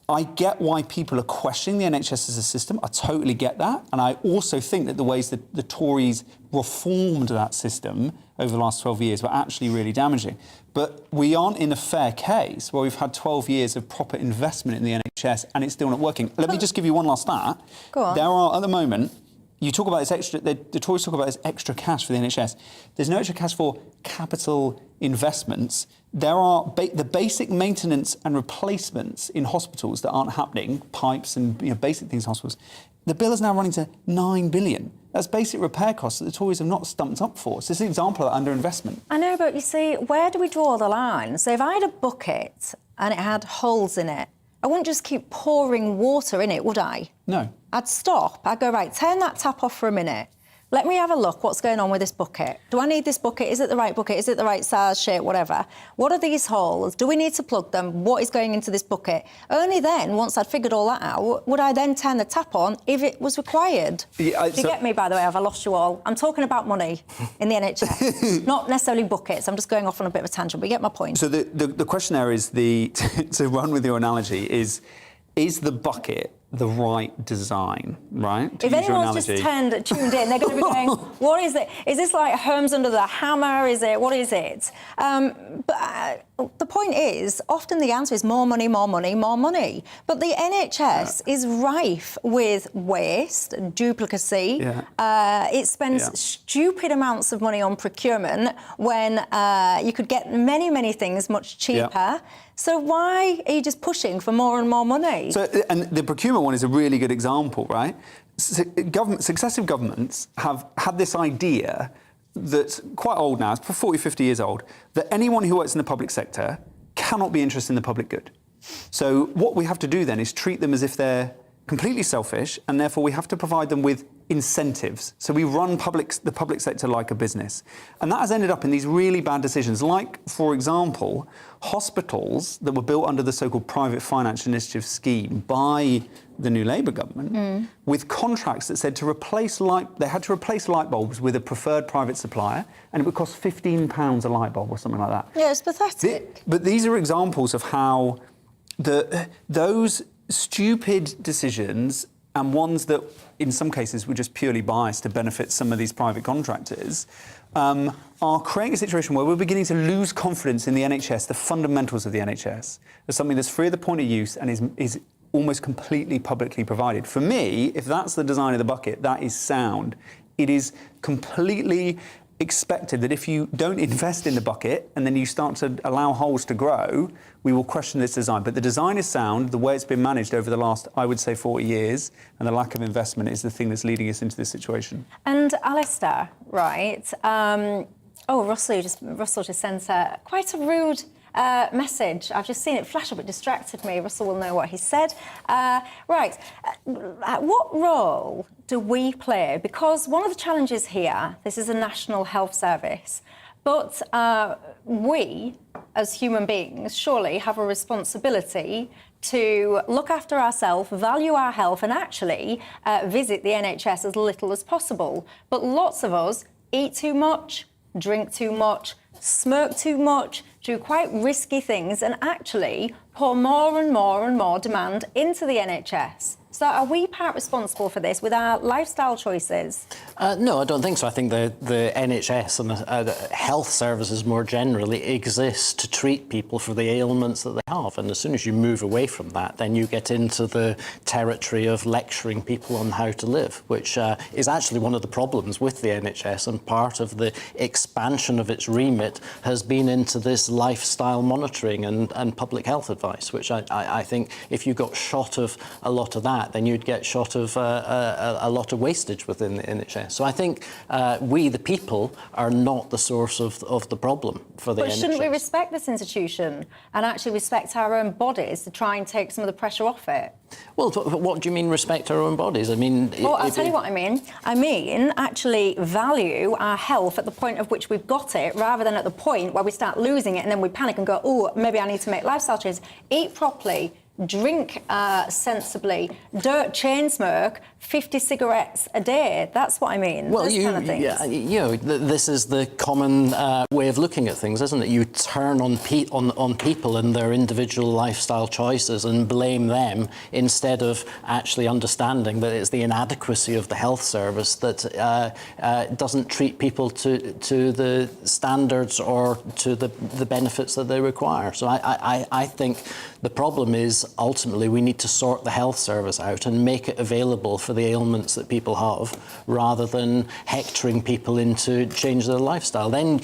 I get why people are questioning the NHS as a system. I totally get that. And I also think that the ways that the Tories reformed that system over the last 12 years were actually really damaging. But we aren't in a fair case where we've had 12 years of proper investment in the NHS and it's still not working. Let me just give you one last stat. Go on. There are, at the moment, you talk about this extra, the Tories talk about this extra cash for the NHS. There's no extra cash for capital investments. There are the basic maintenance and replacements in hospitals that aren't happening, pipes and basic things in hospitals. The bill is now running to 9 billion. That's basic repair costs that the Tories have not stumped up for. So it's an example of underinvestment. I know, but you see, where do we draw the line? So if I had a bucket and it had holes in it, I wouldn't just keep pouring water in it, would I? No. I'd stop. I'd go, right, turn that tap off for a minute. Let me have a look what's going on with this bucket. Do I need this bucket? Is it the right bucket? Is it the right size, shape, whatever? What are these holes? Do we need to plug them? What is going into this bucket? Only then, once I'd figured all that out, would I then turn the tap on if it was required? Yeah, Do you get me, by the way? Have I lost you all? I'm talking about money in the NHS, not necessarily buckets. I'm just going off on a bit of a tangent, but you get my point. So the question there is, to run with your analogy, is the bucket the right design, right? If anyone's just tuned in, they're going to be going, what is it? Is this like Holmes under the hammer? Is it? What is it? But the point is, often the answer is more money, more money, more money. But the NHS is rife with waste, duplicacy. It spends stupid amounts of money on procurement when you could get many, many things much cheaper. So why are you just pushing for more and more money? So, and the procurement one is a really good example, right? Successive governments have had this idea that's quite old now, it's 40, 50 years old, that anyone who works in the public sector cannot be interested in the public good. So what we have to do then is treat them as if they're completely selfish, and therefore we have to provide them with incentives. So we run the public sector like a business. And that has ended up in these really bad decisions, like, for example, hospitals that were built under the so-called Private Finance Initiative scheme by the new Labour government, with contracts that said they had to replace light bulbs with a preferred private supplier, and it would cost £15 a light bulb or something like that. Yeah, it's pathetic. But these are examples of how those stupid decisions, and ones that in some cases were just purely biased to benefit some of these private contractors, are creating a situation where we're beginning to lose confidence in the NHS, the fundamentals of the NHS, as something that's free at the point of use and is almost completely publicly provided. For me, if that's the design of the bucket, that is sound. It is completely expected that if you don't invest in the bucket and then you start to allow holes to grow, we will question this design. But the design is sound. The way it's been managed over the last, I would say, 40 years, and the lack of investment is the thing that's leading us into this situation. And Alistair, right? Russell just sent quite a rude message. I've just seen it flash up. It distracted me. Russell will know what he said. What role do we play? Because one of the challenges here, this is a national health service, but we, as human beings, surely have a responsibility to look after ourselves, value our health, and actually visit the NHS as little as possible. But lots of us eat too much, drink too much, smoke too much, do quite risky things, and actually pour more and more and more demand into the NHS. So are we part responsible for this with our lifestyle choices? No, I don't think so. I think the NHS and health services more generally exist to treat people for the ailments that they have. And as soon as you move away from that, then you get into the territory of lecturing people on how to live, which is actually one of the problems with the NHS, and part of the expansion of its remit has been into this lifestyle monitoring and public health advice, which I think if you got shot of a lot of that, then you'd get shot of a lot of wastage within the NHS. So I think we, the people, are not the source of the problem for the NHS. But shouldn't we respect this institution and actually respect our own bodies to try and take some of the pressure off it? Well, what do you mean respect our own bodies? I mean... Well, I'll tell you what I mean. I mean actually value our health at the point of which we've got it, rather than at the point where we start losing it and then we panic and go, oh, maybe I need to make lifestyle changes. Eat properly, drink sensibly, don't chain smoke 50 cigarettes a day. That's what I mean. Well, kind of things. This is the common way of looking at things, isn't it? You turn on people and their individual lifestyle choices and blame them instead of actually understanding that it's the inadequacy of the health service that doesn't treat people to the standards or to the benefits that they require. So I think the problem is ultimately we need to sort the health service out and make it available for the ailments that people have, rather than hectoring people into change their lifestyle. Then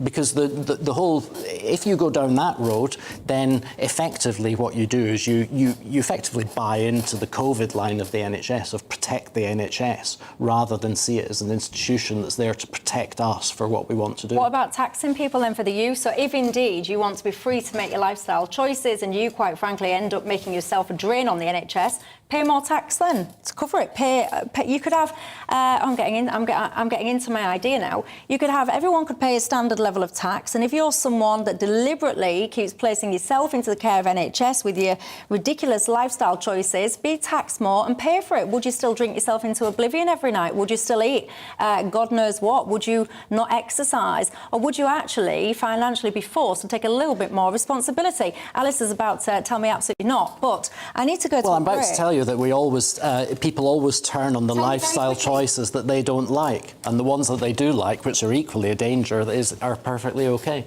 because the whole, if you go down that road, then effectively what you do is you effectively buy into the COVID line of the NHS, of protect the NHS, rather than see it as an institution that's there to protect us for what we want to do. What about taxing people then for the use? So if indeed you want to be free to make your lifestyle choices and you quite frankly end up making yourself a drain on the NHS, pay more tax then to cover it. Pay you could have. I'm getting into my idea now. You could have everyone could pay a standard level of tax, and if you're someone that deliberately keeps placing yourself into the care of NHS with your ridiculous lifestyle choices, be taxed more and pay for it. Would you still drink yourself into oblivion every night? Would you still eat God knows what? Would you not exercise, or would you actually financially be forced to take a little bit more responsibility? Alice is about to tell me absolutely not, but I need to go to. Well, I'm about to tell you that we always, people always turn on the lifestyle choices that they don't like, and the ones that they do like, which are equally a danger, are perfectly okay.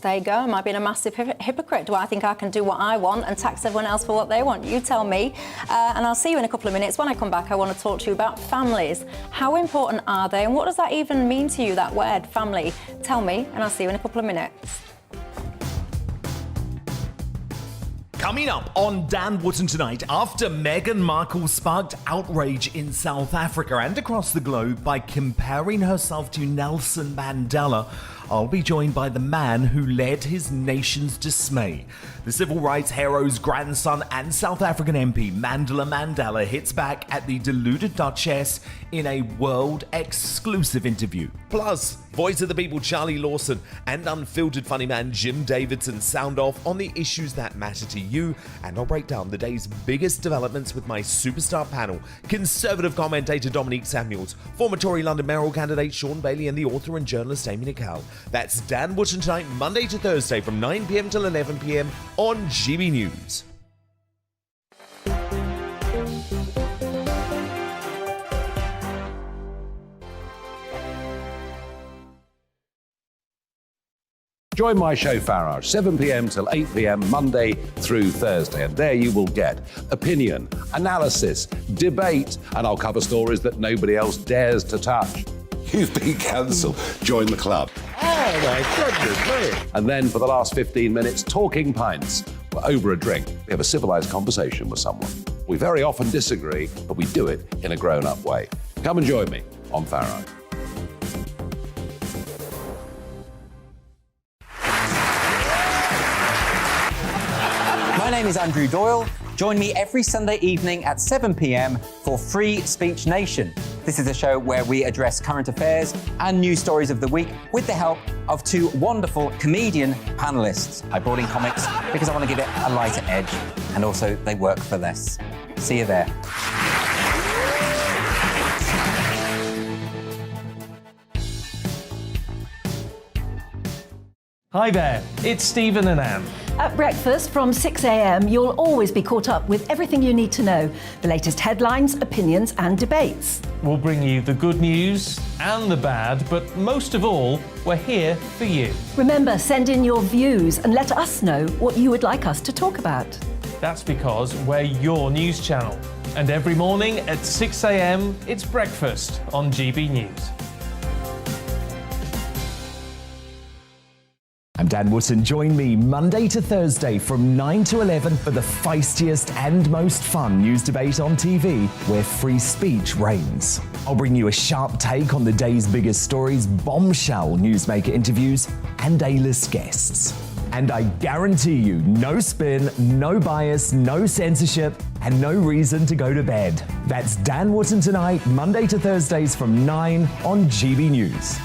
There you go. Am I being a massive hypocrite? Do I think I can do what I want and tax everyone else for what they want? You tell me. And I'll see you in a couple of minutes. When I come back, I want to talk to you about families. How important are they? And what does that even mean to you, that word, family? Tell me, and I'll see you in a couple of minutes. Coming up on Dan Wootton tonight, after Meghan Markle sparked outrage in South Africa and across the globe by comparing herself to Nelson Mandela, I'll be joined by the man who led his nation's dismay. The civil rights hero's grandson and South African MP Mandela Mandela hits back at the deluded Duchess in a world-exclusive interview. Plus, Voice of the People Charlie Lawson and unfiltered funny man Jim Davidson sound off on the issues that matter to you, and I'll break down the day's biggest developments with my superstar panel, Conservative commentator Dominique Samuels, former Tory London mayoral candidate Sean Bailey, and the author and journalist Amy Nicole. That's Dan Wootton tonight, Monday to Thursday from 9 p.m. till 11 p.m. on GB News. Join my show Farage, 7 p.m. till 8 p.m. Monday through Thursday, and there you will get opinion, analysis, debate, and I'll cover stories that nobody else dares to touch. You've been cancelled. Join the club. Oh my goodness me. And then for the last 15 minutes, talking pints. We're over a drink. We have a civilised conversation with someone. We very often disagree, but we do it in a grown-up way. Come and join me on Farage. My name is Andrew Doyle. Join me every Sunday evening at 7 p.m. for Free Speech Nation. This is a show where we address current affairs and news stories of the week with the help of two wonderful comedian panellists. I brought in comics because I want to give it a lighter edge, and also they work for less. See you there. Hi there, it's Stephen and Anne. At breakfast from 6 a.m, you'll always be caught up with everything you need to know, the latest headlines, opinions and debates. We'll bring you the good news and the bad, but most of all, we're here for you. Remember, send in your views and let us know what you would like us to talk about. That's because we're your news channel. And every morning at 6 a.m, it's breakfast on GB News. I'm Dan Wootton. Join me Monday to Thursday from 9 to 11 for the feistiest and most fun news debate on TV, where free speech reigns. I'll bring you a sharp take on the day's biggest stories, bombshell newsmaker interviews, and A-list guests. And I guarantee you, no spin, no bias, no censorship, and no reason to go to bed. That's Dan Wootton tonight, Monday to Thursdays from 9 on GB News.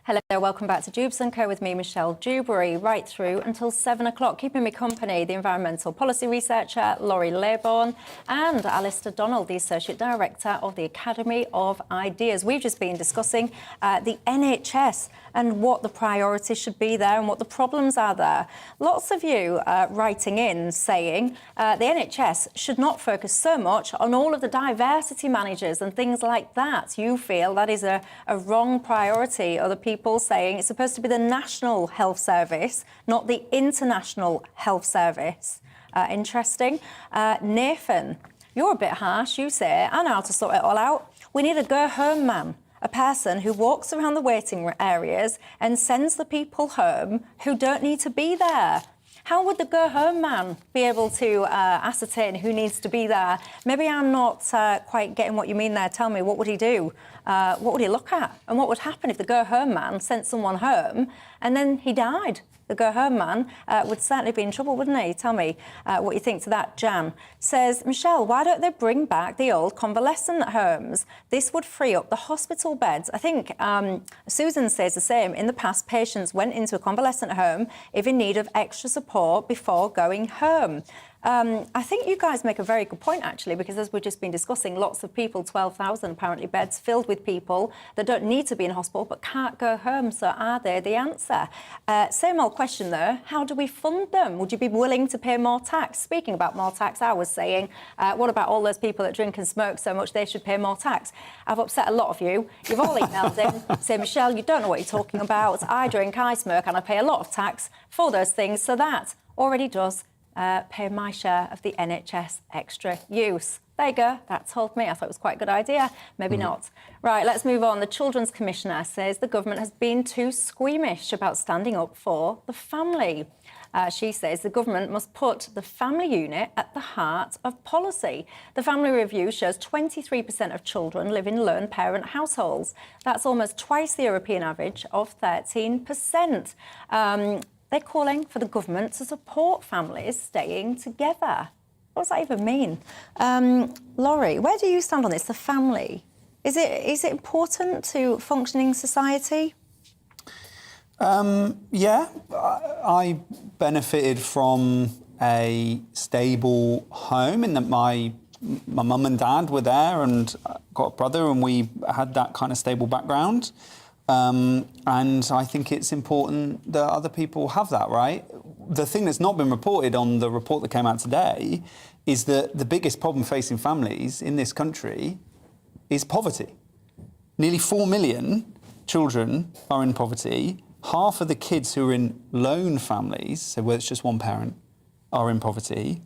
Hello there, welcome back to Dewbs & Co with me, Michelle Dewberry, right through until 7 o'clock. Keeping me company, the environmental policy researcher, Laurie Laybourne, and Alistair Donald, the Associate Director of the Academy of Ideas. We've just been discussing the NHS and what the priorities should be there and what the problems are there. Lots of you writing in saying the NHS should not focus so much on all of the diversity managers and things like that. You feel that is a wrong priority. Other people saying it's supposed to be the National Health Service, not the International Health Service. Interesting. Nathan, you're a bit harsh. You say, I know how to sort it all out. We need a go-home man. A person who walks around the waiting areas and sends the people home who don't need to be there. How would the go-home man be able to ascertain who needs to be there? Maybe I'm not quite getting what you mean there. Tell me, what would he do? What would he look at? And what would happen if the go-home man sent someone home and then he died? The go-home man would certainly be in trouble, wouldn't he? Tell me what you think to that. Jan says, Michelle, why don't they bring back the old convalescent homes? This would free up the hospital beds. I think Susan says the same. In the past, patients went into a convalescent home if in need of extra support before going home. I think you guys make a very good point, actually, because as we've just been discussing, lots of people, 12,000 apparently beds filled with people that don't need to be in hospital but can't go home. So are they the answer? Same old question, though. How do we fund them? Would you be willing to pay more tax? Speaking about more tax, I was saying, what about all those people that drink and smoke so much they should pay more tax? I've upset a lot of you. You've all emailed in, say, Michelle, you don't know what you're talking about. I drink, I smoke, and I pay a lot of tax for those things. So that already does pay my share of the NHS extra use. There you go. That told me. I thought it was quite a good idea. Maybe not. Right, let's move on. The Children's Commissioner says the government has been too squeamish about standing up for the family. She says the government must put the family unit at the heart of policy. The Family Review shows 23% of children live in lone parent households. That's almost twice the European average of 13%. They're calling for the government to support families staying together. What does that even mean? Laurie, where do you stand on this, the family? Is it important to functioning society? Yeah, I benefited from a stable home in that my mum and dad were there and got a brother and we had that kind of stable background. And I think it's important that other people have that, right? The thing that's not been reported on the report that came out today is that the biggest problem facing families in this country is poverty. Nearly 4 million children are in poverty. Half of the kids who are in lone families, so where it's just one parent, are in poverty.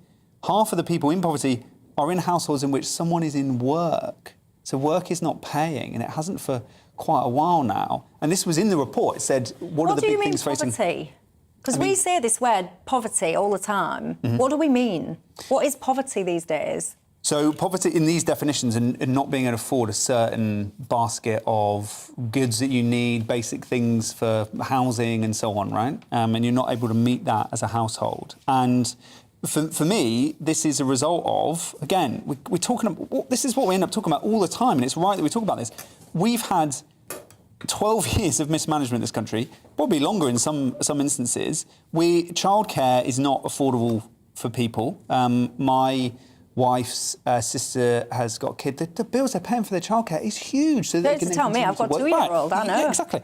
Half of the people in poverty are in households in which someone is in work. So work is not paying, and it hasn't for quite a while now. And this was in the report. It said, what are the big things facing... What do you mean poverty? Because we say this word poverty all the time. What do we mean? What is poverty these days? So poverty in these definitions and not being able to afford a certain basket of goods that you need, basic things for housing and so on, right? And you're not able to meet that as a household. And for me, this is a result of, again, we're talking about, this is what we end up talking about all the time, and it's right that we talk about this. We've had 12 years of mismanagement in this country, probably longer in some instances. Childcare is not affordable for people. My wife's sister has got a kid, the bills they're paying for their childcare is huge. So Don't tell me, I've got a 2-year-old, I know. Yeah, exactly.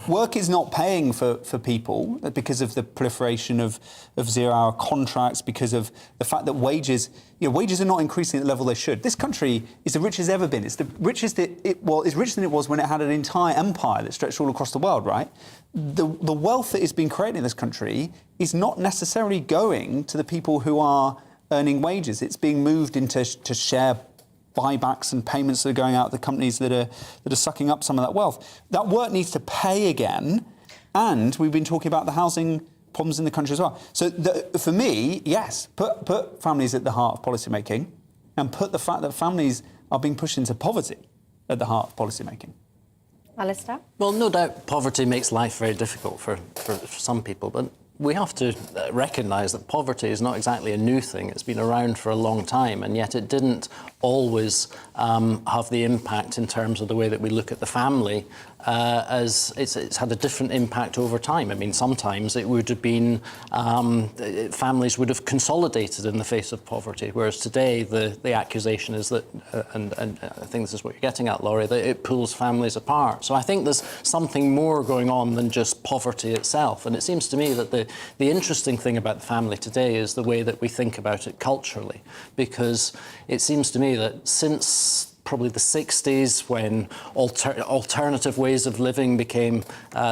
Work is not paying for people because of the proliferation of zero-hour contracts, because of the fact that wages are not increasing at the level they should. This country is the richest it's ever been. It's the richest it's richer than it was when it had an entire empire that stretched all across the world, right? The wealth that is being created in this country is not necessarily going to the people who are earning wages. It's being moved into share buybacks and payments that are going out to the companies that are sucking up some of that wealth. That work needs to pay again, and we've been talking about the housing problems in the country as well. So for me, yes, put families at the heart of policy making, and put the fact that families are being pushed into poverty at the heart of policy making. Alistair? Well, no doubt poverty makes life very difficult for some people, but we have to recognise that poverty is not exactly a new thing. It's been around for a long time, and yet it didn't always have the impact in terms of the way that we look at the family, as it's had a different impact over time. I mean, sometimes it would have been, families would have consolidated in the face of poverty, whereas today the accusation is that, and I think this is what you're getting at, Laurie, that it pulls families apart. So I think there's something more going on than just poverty itself, and it seems to me that the interesting thing about the family today is the way that we think about it culturally, because it seems to me that since probably the 60s, when alternative ways of living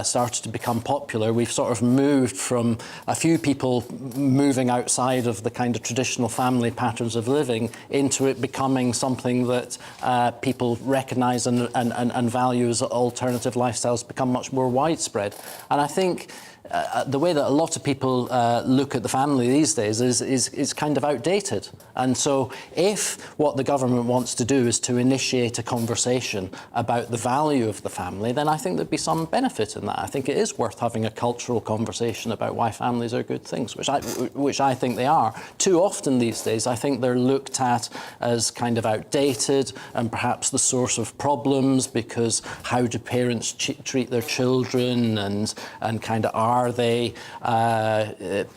started to become popular, we've sort of moved from a few people moving outside of the kind of traditional family patterns of living into it becoming something that people recognise and value as alternative lifestyles become much more widespread. And I think the way that a lot of people look at the family these days is kind of outdated. And so if what the government wants to do is to initiate a conversation about the value of the family, then I think there'd be some benefit in that. I think it is worth having a cultural conversation about why families are good things, which I think they are. Too often these days, I think they're looked at as kind of outdated and perhaps the source of problems, because how do parents treat their children, and kind of are they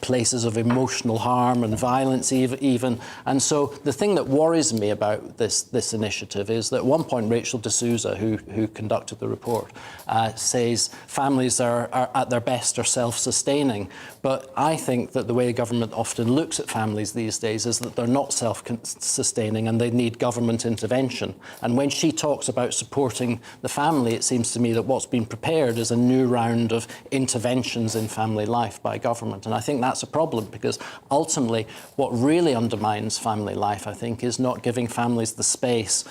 places of emotional harm and violence even? And so the thing that worries me about this initiative is that at one point Rachel D'Souza, who conducted the report, says families are at their best are self-sustaining. But I think that the way government often looks at families these days is that they're not self-sustaining and they need government intervention. And when she talks about supporting the family, it seems to me that what's been prepared is a new round of interventions in family life by government. And I think that's a problem, because ultimately what really undermines family life, I think, is not giving families the space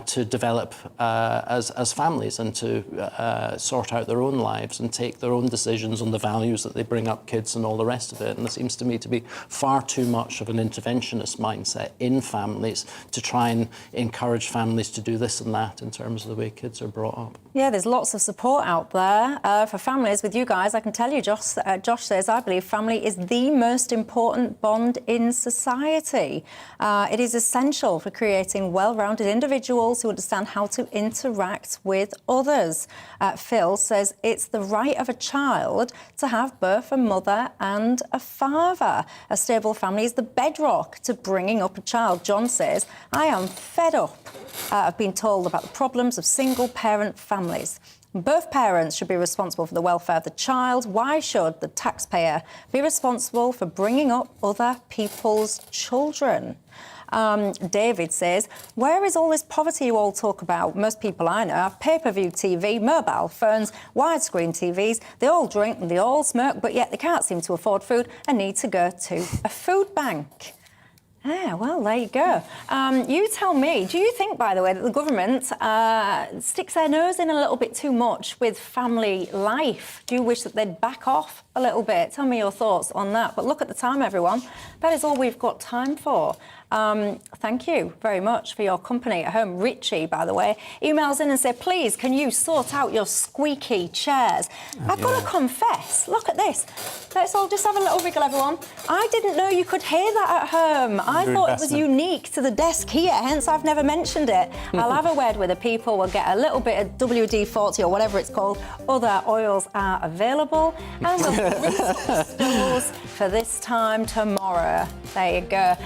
to develop as families and to sort out their own lives and take their own decisions on the values that they bring up kids and all the rest of it. And there seems to me to be far too much of an interventionist mindset in families to try and encourage families to do this and that in terms of the way kids are brought up. Yeah, there's lots of support out there for families. With you guys, I can tell you, Josh says, I believe family is the most important bond in society. It is essential for creating well-rounded individuals who understand how to interact with others. Phil says it's the right of a child to have both a mother and a father. A stable family is the bedrock to bringing up a child. John says, I am fed up of being told about the problems of single-parent families. Both parents should be responsible for the welfare of the child. Why should the taxpayer be responsible for bringing up other people's children? David says, where is all this poverty you all talk about? Most people I know have pay-per-view TV, mobile phones, widescreen TVs. They all drink and they all smoke, but yet they can't seem to afford food and need to go to a food bank. Yeah, well, there you go. You tell me, do you think, by the way, that the government sticks their nose in a little bit too much with family life? Do you wish that they'd back off a little bit? Tell me your thoughts on that. But look at the time, everyone. That is all we've got time for. Thank you very much for your company at home. Richie, by the way, emails in and said, please, can you sort out your squeaky chairs? I've got to confess, look at this. Let's all just have a little wriggle, everyone. I didn't know you could hear that at home. I thought it was unique to the desk here, hence I've never mentioned it. I'll have a word with the people. We'll get a little bit of WD-40 or whatever it's called. Other oils are available. And we'll Stores for this time tomorrow. There you go.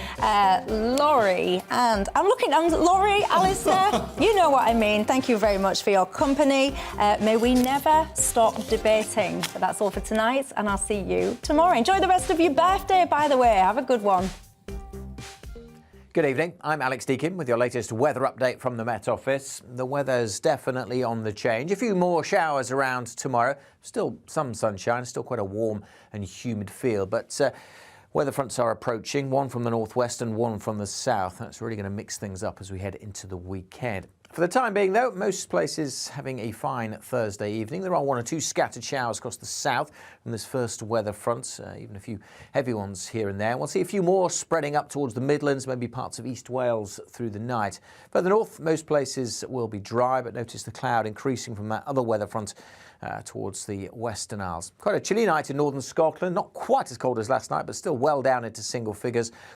Laurie, and I'm looking at Laurie, Alistair, you know what I mean. Thank you very much for your company. May we never stop debating. But that's all for tonight, and I'll see you tomorrow. Enjoy the rest of your birthday, by the way. Have a good one. Good evening. I'm Alex Deakin with your latest weather update from the Met Office. The weather's definitely on the change. A few more showers around tomorrow. Still some sunshine, still quite a warm and humid feel, but weather fronts are approaching, one from the northwest and one from the south. That's really going to mix things up as we head into the weekend. For the time being, though, most places having a fine Thursday evening. There are one or two scattered showers across the south from this first weather front, even a few heavy ones here and there. We'll see a few more spreading up towards the Midlands, maybe parts of East Wales through the night. Further north, most places will be dry, but notice the cloud increasing from that other weather front towards the Western Isles. Quite a chilly night in northern Scotland, not quite as cold as last night, but still well down into single figures.